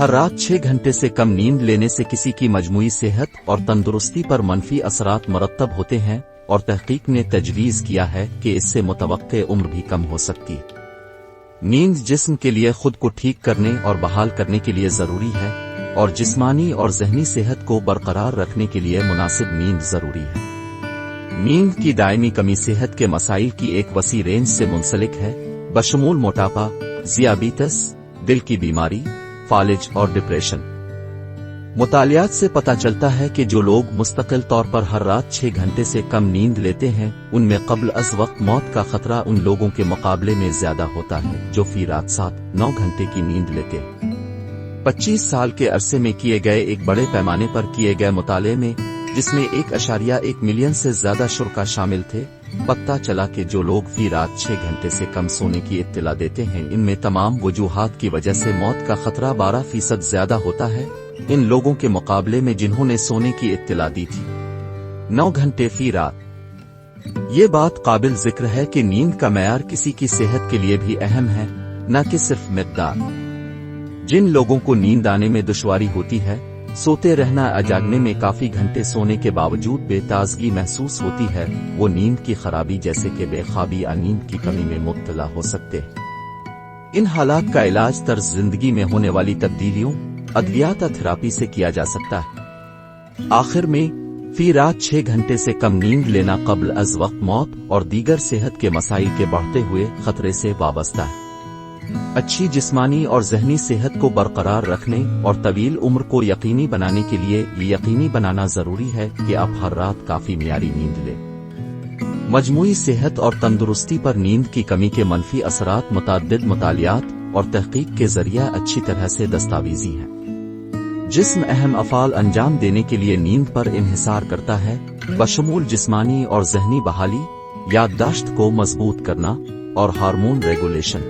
ہر رات 6 گھنٹے سے کم نیند لینے سے کسی کی مجموعی صحت اور تندرستی پر منفی اثرات مرتب ہوتے ہیں، اور تحقیق نے تجویز کیا ہے کہ اس سے متوقع عمر بھی کم ہو سکتی ہے۔ نیند جسم کے لیے خود کو ٹھیک کرنے اور بحال کرنے کے لیے ضروری ہے، اور جسمانی اور ذہنی صحت کو برقرار رکھنے کے لیے مناسب نیند ضروری ہے۔ نیند کی دائمی کمی صحت کے مسائل کی ایک وسیع رینج سے منسلک ہے، بشمول موٹاپا، ذیابیطس، دل کی بیماری، فالج اور ڈپریشن۔ مطالعات سے پتہ چلتا ہے کہ جو لوگ مستقل طور پر ہر رات 6 گھنٹے سے کم نیند لیتے ہیں، ان میں قبل از وقت موت کا خطرہ ان لوگوں کے مقابلے میں زیادہ ہوتا ہے جو فی رات 7-9 گھنٹے کی نیند لیتے ہیں۔ 25 سال کے عرصے میں کیے گئے ایک بڑے پیمانے پر کیے گئے مطالعے میں، جس میں 1.1 ملین سے زیادہ شرکاء شامل تھے، پتہ چلا کہ جو لوگ فی رات 6 گھنٹے سے کم سونے کی اطلاع دیتے ہیں، ان میں تمام وجوہات کی وجہ سے موت کا خطرہ 12% زیادہ ہوتا ہے ان لوگوں کے مقابلے میں جنہوں نے سونے کی اطلاع دی تھی 9 گھنٹے فی رات۔ یہ بات قابل ذکر ہے کہ نیند کا معیار کسی کی صحت کے لیے بھی اہم ہے، نہ کہ صرف مقدار۔ جن لوگوں کو نیند آنے میں دشواری ہوتی ہے، سوتے رہنا یا جاگنے میں کافی گھنٹے سونے کے باوجود بے تازگی محسوس ہوتی ہے، وہ نیند کی خرابی جیسے کہ بے خوابی یا نیند کی کمی میں مبتلا ہو سکتے ہیں۔ ان حالات کا علاج طرز زندگی میں ہونے والی تبدیلیوں، ادویات یا تھراپی سے کیا جا سکتا ہے۔ آخر میں، فی رات 6 گھنٹے سے کم نیند لینا قبل از وقت موت اور دیگر صحت کے مسائل کے بڑھتے ہوئے خطرے سے وابستہ ہے۔ اچھی جسمانی اور ذہنی صحت کو برقرار رکھنے اور طویل عمر کو یقینی بنانے کے لیے یہ یقینی بنانا ضروری ہے کہ آپ ہر رات کافی معیاری نیند لیں۔ مجموعی صحت اور تندرستی پر نیند کی کمی کے منفی اثرات متعدد مطالعات اور تحقیق کے ذریعہ اچھی طرح سے دستاویزی ہیں۔ جسم اہم افعال انجام دینے کے لیے نیند پر انحصار کرتا ہے، بشمول جسمانی اور ذہنی بحالی، یادداشت کو مضبوط کرنا، اور ہارمون ریگولیشن۔